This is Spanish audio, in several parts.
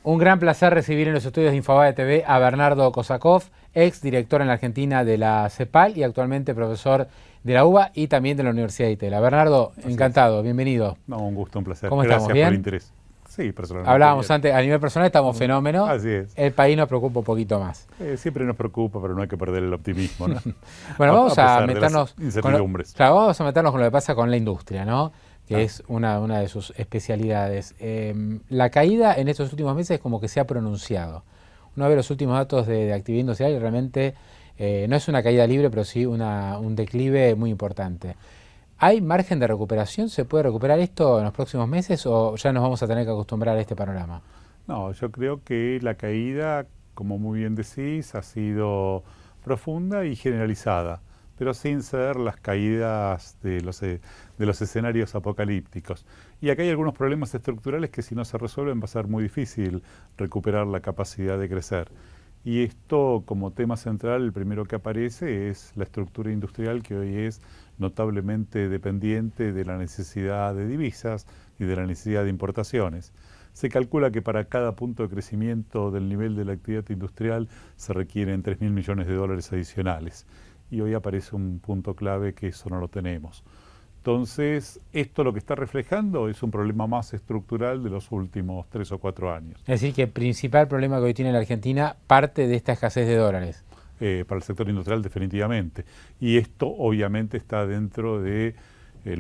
Un gran placer recibir en los estudios de Infobae TV a Bernardo Kosakov, ex director en la Argentina de la CEPAL y actualmente profesor de la UBA y también de la Universidad de Itela. Bernardo, encantado, bienvenido. No, un gusto, un placer. ¿Cómo Gracias estamos? ¿Bien? por el interés. Sí, personalmente. Hablábamos bien. antes, a nivel personal estamos fenómeno. Así es. El país nos preocupa un poquito más. Siempre nos preocupa, pero no hay que perder el optimismo, ¿no? Bueno, vamos a pesar de meternos las incertidumbres. claro, vamos a meternos con lo que pasa con la industria, ¿no? Que es una de sus especialidades. La caída en estos últimos meses como que se ha pronunciado. Uno ve los últimos datos de actividad industrial y realmente no es una caída libre, pero sí un declive muy importante. ¿Hay margen de recuperación? ¿Se puede recuperar esto en los próximos meses o ya nos vamos a tener que acostumbrar a este panorama? No, yo creo que la caída, como muy bien decís, ha sido profunda y generalizada, pero sin ser las caídas de los escenarios apocalípticos. Y acá hay algunos problemas estructurales que si no se resuelven va a ser muy difícil recuperar la capacidad de crecer. Y esto, como tema central, el primero que aparece es la estructura industrial, que hoy es notablemente dependiente de la necesidad de divisas y de la necesidad de importaciones. Se calcula que para cada punto de crecimiento del nivel de la actividad industrial se requieren 3.000 millones de dólares adicionales. Y hoy aparece un punto clave que eso no lo tenemos. Entonces, esto lo que está reflejando es un problema más estructural de los últimos 3 o 4 años. Es decir, que el principal problema que hoy tiene la Argentina parte de esta escasez de dólares. Para el sector industrial definitivamente. Y esto obviamente está dentro del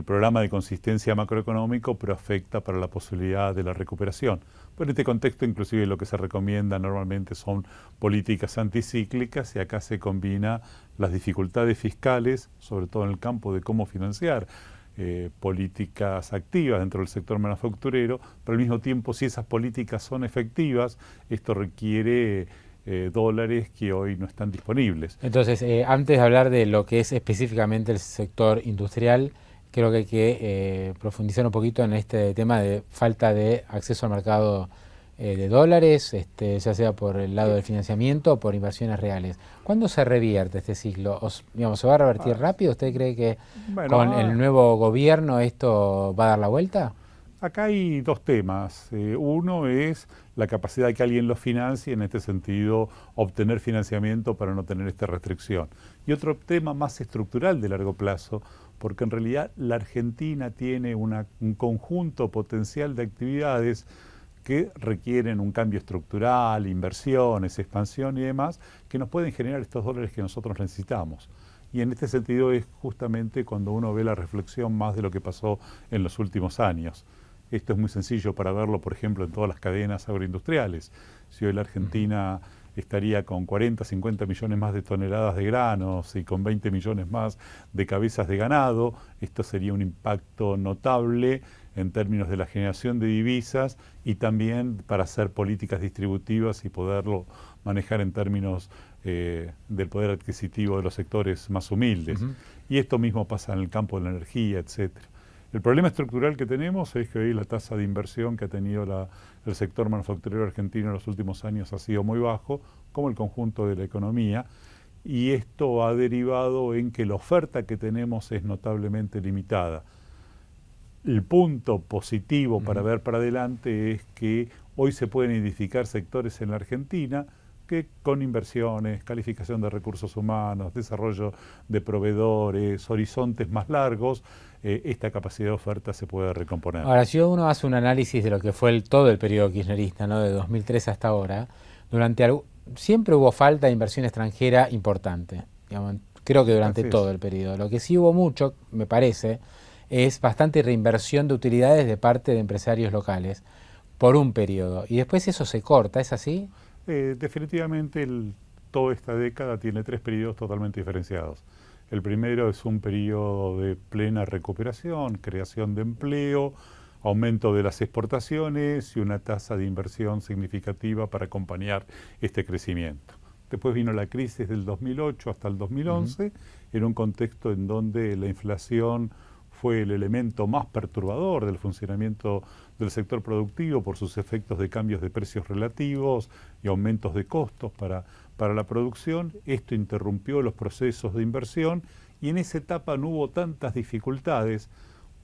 programa de consistencia macroeconómico, pero afecta para la posibilidad de la recuperación. Pero en este contexto inclusive lo que se recomienda normalmente son políticas anticíclicas y acá se combina las dificultades fiscales, sobre todo en el campo de cómo financiar políticas activas dentro del sector manufacturero, pero al mismo tiempo si esas políticas son efectivas, esto requiere dólares que hoy no están disponibles. Entonces, antes de hablar de lo que es específicamente el sector industrial, creo que hay que profundizar un poquito en este tema de falta de acceso al mercado de dólares, ya sea por el lado del financiamiento o por inversiones reales. ¿Cuándo se revierte este ciclo? Digamos, ¿se va a revertir rápido? ¿Usted cree que con el nuevo gobierno esto va a dar la vuelta? Acá hay dos temas. Uno es la capacidad de que alguien lo financie, en este sentido obtener financiamiento para no tener esta restricción. Y otro tema más estructural de largo plazo, porque en realidad la Argentina tiene un conjunto potencial de actividades que requieren un cambio estructural, inversiones, expansión y demás, que nos pueden generar estos dólares que nosotros necesitamos. Y en este sentido es justamente cuando uno ve la reflexión más de lo que pasó en los últimos años. Esto es muy sencillo para verlo, por ejemplo, en todas las cadenas agroindustriales. Si hoy la Argentina estaría con 40, 50 millones más de toneladas de granos y con 20 millones más de cabezas de ganado, esto sería un impacto notable en términos de la generación de divisas y también para hacer políticas distributivas y poderlo manejar en términos del poder adquisitivo de los sectores más humildes. Y esto mismo pasa en el campo de la energía, etcétera. El problema estructural que tenemos es que hoy la tasa de inversión que ha tenido el sector manufacturero argentino en los últimos años ha sido muy bajo, como el conjunto de la economía, y esto ha derivado en que la oferta que tenemos es notablemente limitada. El punto positivo para ver para adelante es que hoy se pueden identificar sectores en la Argentina que con inversiones, calificación de recursos humanos, desarrollo de proveedores, horizontes más largos, esta capacidad de oferta se puede recomponer. Ahora, si uno hace un análisis de lo que fue todo el periodo kirchnerista, ¿no? De 2003 hasta ahora, siempre hubo falta de inversión extranjera importante, digamos, creo que durante todo el periodo. Lo que sí hubo mucho, me parece, es bastante reinversión de utilidades de parte de empresarios locales por un periodo. Y después eso se corta, ¿es así? Definitivamente toda esta década tiene 3 periodos totalmente diferenciados. El primero es un periodo de plena recuperación, creación de empleo, aumento de las exportaciones y una tasa de inversión significativa para acompañar este crecimiento. Después vino la crisis del 2008 hasta el 2011, en un contexto en donde la inflación fue el elemento más perturbador del funcionamiento del sector productivo por sus efectos de cambios de precios relativos y aumentos de costos para la producción. Esto interrumpió los procesos de inversión y en esa etapa no hubo tantas dificultades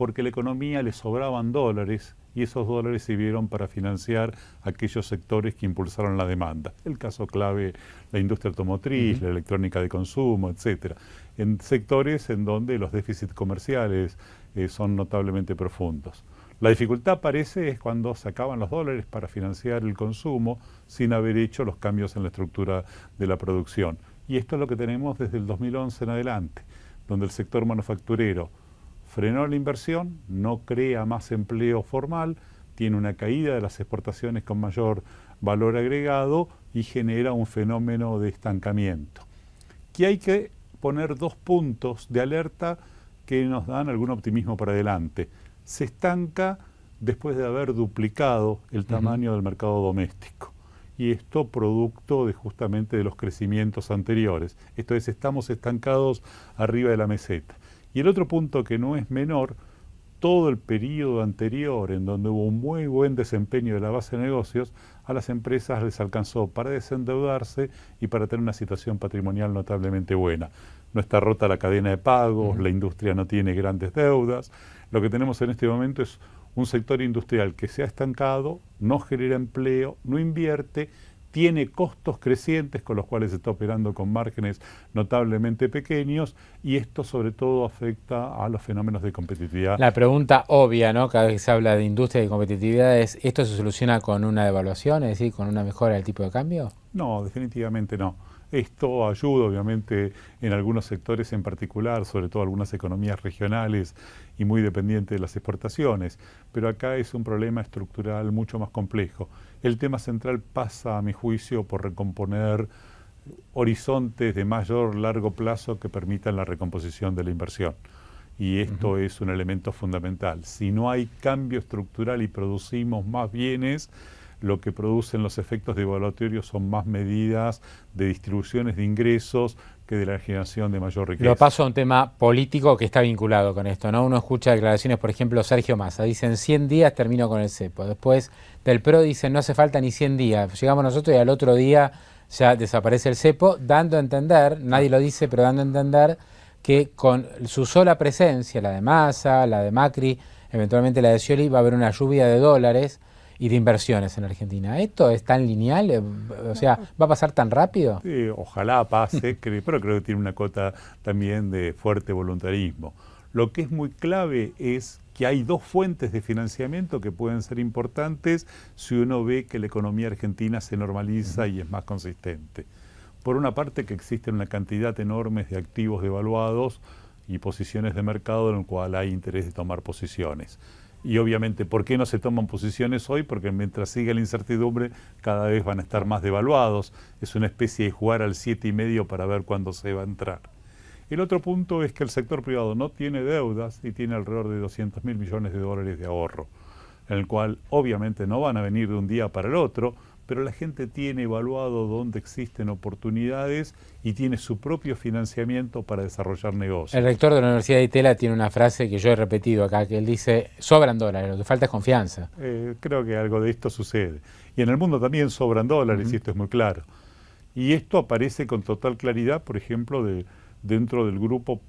porque a la economía le sobraban dólares y esos dólares sirvieron para financiar aquellos sectores que impulsaron la demanda. El caso clave, la industria automotriz, la electrónica de consumo, etcétera. En sectores en donde los déficits comerciales son notablemente profundos. La dificultad aparece es cuando se acaban los dólares para financiar el consumo sin haber hecho los cambios en la estructura de la producción. Y esto es lo que tenemos desde el 2011 en adelante, donde el sector manufacturero frenó la inversión, no crea más empleo formal, tiene una caída de las exportaciones con mayor valor agregado y genera un fenómeno de estancamiento. Que hay que poner 2 puntos de alerta que nos dan algún optimismo para adelante. Se estanca después de haber duplicado el tamaño del mercado doméstico. Y esto producto de justamente de los crecimientos anteriores. Esto es, estamos estancados arriba de la meseta. Y el otro punto que no es menor, todo el periodo anterior en donde hubo un muy buen desempeño de la base de negocios, a las empresas les alcanzó para desendeudarse y para tener una situación patrimonial notablemente buena. No está rota la cadena de pagos, la industria no tiene grandes deudas. Lo que tenemos en este momento es un sector industrial que se ha estancado, no genera empleo, no invierte, tiene costos crecientes con los cuales se está operando con márgenes notablemente pequeños y esto sobre todo afecta a los fenómenos de competitividad. La pregunta obvia, ¿no? Cada vez que se habla de industria y competitividad es, ¿esto se soluciona con una devaluación, es decir, con una mejora del tipo de cambio? No, definitivamente no. Esto ayuda obviamente en algunos sectores en particular, sobre todo algunas economías regionales y muy dependientes de las exportaciones, pero acá es un problema estructural mucho más complejo. El tema central pasa, a mi juicio, por recomponer horizontes de mayor largo plazo que permitan la recomposición de la inversión. Y esto es un elemento fundamental. Si no hay cambio estructural y producimos más bienes, lo que producen los efectos devaluatorios son más medidas de distribuciones de ingresos que de la generación de mayor riqueza. Lo paso a un tema político que está vinculado con esto, ¿no? Uno escucha declaraciones, por ejemplo, Sergio Massa, dice en 100 días termino con el cepo. Después del PRO dicen no hace falta ni 100 días. Llegamos nosotros y al otro día ya desaparece el cepo, dando a entender, nadie lo dice, pero dando a entender que con su sola presencia, la de Massa, la de Macri, eventualmente la de Scioli, va a haber una lluvia de dólares y de inversiones en Argentina. ¿Esto es tan lineal? O sea, ¿va a pasar tan rápido? Sí, ojalá pase, pero creo que tiene una cota también de fuerte voluntarismo. Lo que es muy clave es que hay 2 fuentes de financiamiento que pueden ser importantes si uno ve que la economía argentina se normaliza y es más consistente. Por una parte, que existen una cantidad enorme de activos devaluados y posiciones de mercado en el cual hay interés de tomar posiciones. Y obviamente, ¿por qué no se toman posiciones hoy? Porque mientras siga la incertidumbre, cada vez van a estar más devaluados. Es una especie de jugar al 7,5 para ver cuándo se va a entrar. El otro punto es que el sector privado no tiene deudas y tiene alrededor de 200.000 millones de dólares de ahorro, en el cual obviamente no van a venir de un día para el otro, pero la gente tiene evaluado dónde existen oportunidades y tiene su propio financiamiento para desarrollar negocios. El rector de la Universidad de Itela tiene una frase que yo he repetido acá, que él dice, sobran dólares, lo que falta es confianza. Creo que algo de esto sucede. Y en el mundo también sobran dólares, y esto es muy claro. Y esto aparece con total claridad, por ejemplo, dentro del grupo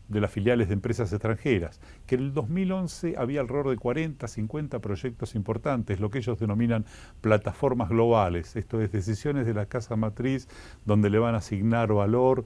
de las filiales de empresas extranjeras, que en el 2011 había alrededor de 40, 50 proyectos importantes, lo que ellos denominan plataformas globales, esto es, decisiones de la casa matriz donde le van a asignar valor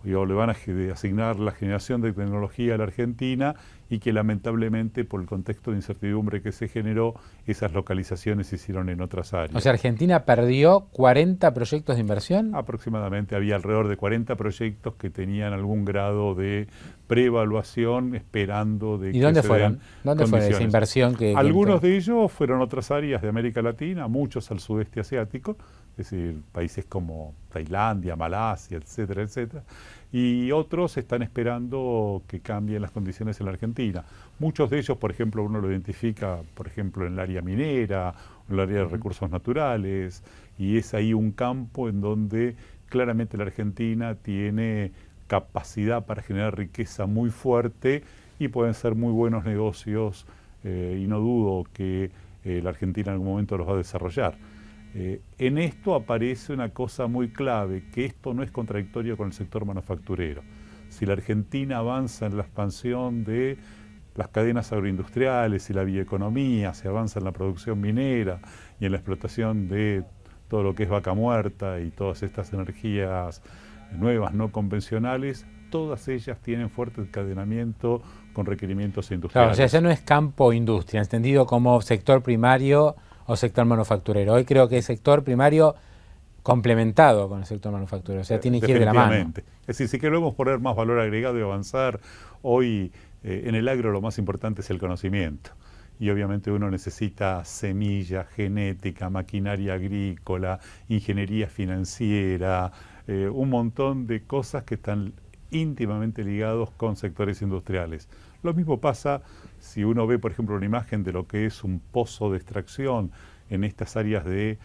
o le van a asignar la generación de tecnología a la Argentina y que lamentablemente por el contexto de incertidumbre que se generó, esas localizaciones se hicieron en otras áreas. O sea, Argentina perdió 40 proyectos de inversión. Aproximadamente había alrededor de 40 proyectos que tenían algún grado de preevaluación esperando de ¿Y dónde fueron? ¿Dónde fue esa condiciones. inversión? Algunos de ellos fueron a otras áreas de América Latina, muchos al sudeste asiático, es decir, países como Tailandia, Malasia, etcétera, etcétera. Y otros están esperando que cambien las condiciones en la Argentina. Muchos de ellos, por ejemplo, uno lo identifica, por ejemplo, en el área minera, en el área de recursos naturales, y es ahí un campo en donde claramente la Argentina tiene capacidad para generar riqueza muy fuerte y pueden ser muy buenos negocios y no dudo que la Argentina en algún momento los va a desarrollar. En esto aparece una cosa muy clave, que esto no es contradictorio con el sector manufacturero. Si la Argentina avanza en la expansión de las cadenas agroindustriales y la bioeconomía, se avanza en la producción minera y en la explotación de todo lo que es vaca muerta y todas estas energías nuevas, no convencionales, todas ellas tienen fuerte encadenamiento con requerimientos industriales. Claro, o sea, ya no es campo-industria, entendido como sector primario o sector manufacturero. Hoy creo que es sector primario complementado con el sector manufacturero, o sea, tiene que ir de la mano. Es decir, si queremos poner más valor agregado y avanzar, hoy en el agro lo más importante es el conocimiento. Y obviamente uno necesita semilla, genética, maquinaria agrícola, ingeniería financiera, un montón de cosas que están íntimamente ligados con sectores industriales. Lo mismo pasa si uno ve, por ejemplo, una imagen de lo que es un pozo de extracción en estas áreas de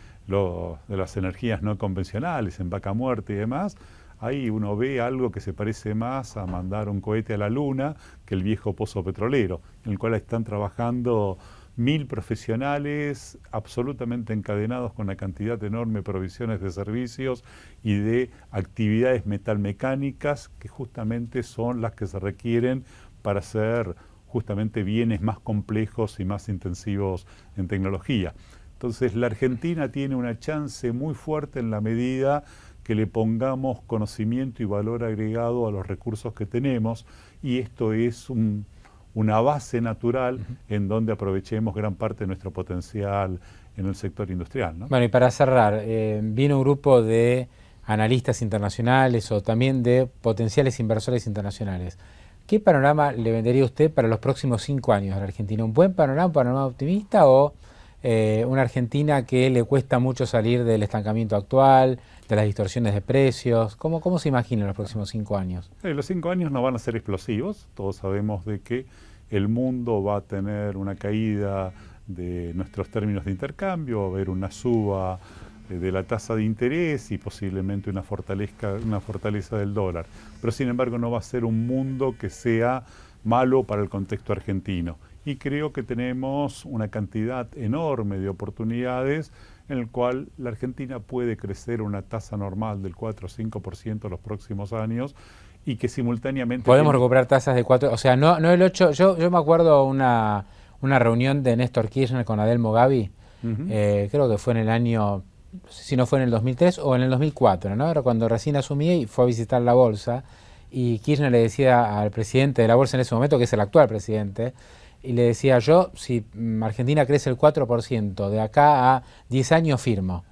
las energías no convencionales, en vaca muerta y demás. Ahí uno ve algo que se parece más a mandar un cohete a la luna que el viejo pozo petrolero, en el cual están trabajando 1000 profesionales absolutamente encadenados con una cantidad enorme de provisiones de servicios y de actividades metalmecánicas que justamente son las que se requieren para hacer justamente bienes más complejos y más intensivos en tecnología. Entonces la Argentina tiene una chance muy fuerte en la medida que le pongamos conocimiento y valor agregado a los recursos que tenemos, y esto es una base natural en donde aprovechemos gran parte de nuestro potencial en el sector industrial, ¿no? Bueno, y para cerrar, vino un grupo de analistas internacionales o también de potenciales inversores internacionales. ¿Qué panorama le vendería usted para los próximos 5 años a la Argentina? ¿Un buen panorama, un panorama optimista o una Argentina que le cuesta mucho salir del estancamiento actual, de las distorsiones de precios? ¿Cómo se imagina los próximos 5 años? Los 5 años no van a ser explosivos. Todos sabemos de que el mundo va a tener una caída de nuestros términos de intercambio, va a haber una suba de la tasa de interés y posiblemente una fortaleza del dólar. Pero sin embargo no va a ser un mundo que sea malo para el contexto argentino. Y creo que tenemos una cantidad enorme de oportunidades en el cual la Argentina puede crecer una tasa normal del 4 o 5% los próximos años y que simultáneamente... Podemos recuperar tasas de 4, o sea, no el 8, yo me acuerdo una reunión de Néstor Kirchner con Adelmo Gavi, creo que fue en el año, no sé si no fue en el 2003 o en el 2004, ¿no? Era cuando recién asumía y fue a visitar la bolsa, y Kirchner le decía al presidente de la bolsa en ese momento, que es el actual presidente, y le decía yo, si Argentina crece el 4%, de acá a 10 años firmo.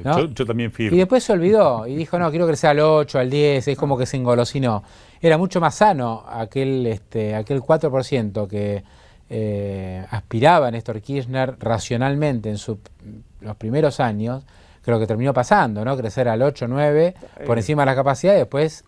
¿No? Yo también firmo. Y después se olvidó y dijo, no, quiero crecer al 8, al 10, es como que se engolosinó. Era mucho más sano aquel 4% que aspiraba Néstor Kirchner racionalmente en los primeros años, creo que terminó pasando, ¿no? Crecer al 8, 9, por encima de la capacidad, y después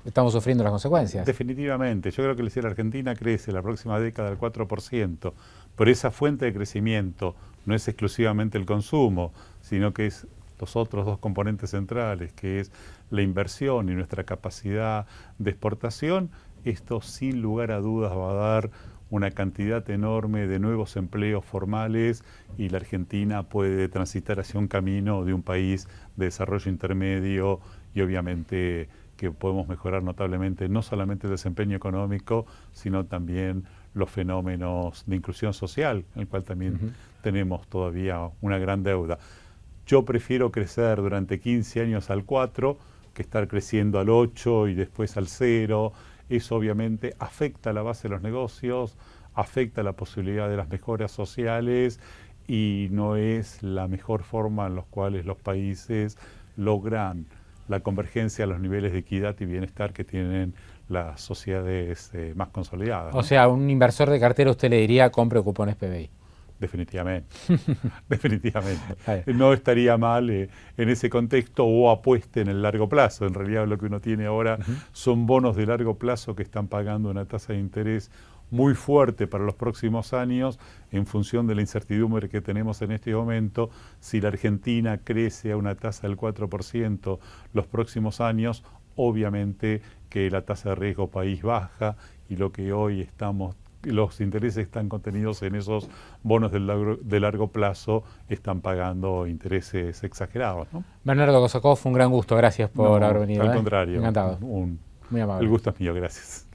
estamos sufriendo las consecuencias. Definitivamente. Yo creo que si la Argentina crece la próxima década al 4%, por esa fuente de crecimiento no es exclusivamente el consumo, sino que es los otros dos componentes centrales, que es la inversión y nuestra capacidad de exportación, esto sin lugar a dudas va a dar una cantidad enorme de nuevos empleos formales y la Argentina puede transitar hacia un camino de un país de desarrollo intermedio y obviamente que podemos mejorar notablemente no solamente el desempeño económico, sino también los fenómenos de inclusión social, en el cual también tenemos todavía una gran deuda. Yo prefiero crecer durante 15 años al 4 que estar creciendo al 8 y después al 0. Eso obviamente afecta la base de los negocios, afecta la posibilidad de las mejoras sociales y no es la mejor forma en la cual los países logran la convergencia a los niveles de equidad y bienestar que tienen las sociedades más consolidadas, ¿no? O sea, a un inversor de cartera usted le diría compre cupones PBI. Definitivamente, definitivamente. No estaría mal en ese contexto o apueste en el largo plazo. En realidad lo que uno tiene ahora son bonos de largo plazo que están pagando una tasa de interés muy fuerte para los próximos años en función de la incertidumbre que tenemos en este momento. Si la Argentina crece a una tasa del 4% los próximos años, obviamente que la tasa de riesgo país baja y lo que hoy los intereses están contenidos en esos bonos de largo plazo, están pagando intereses exagerados, ¿no? Bernardo Kosakov, fue un gran gusto, gracias por haber venido. Al contrario. Encantado. Muy amable. El gusto es mío, gracias.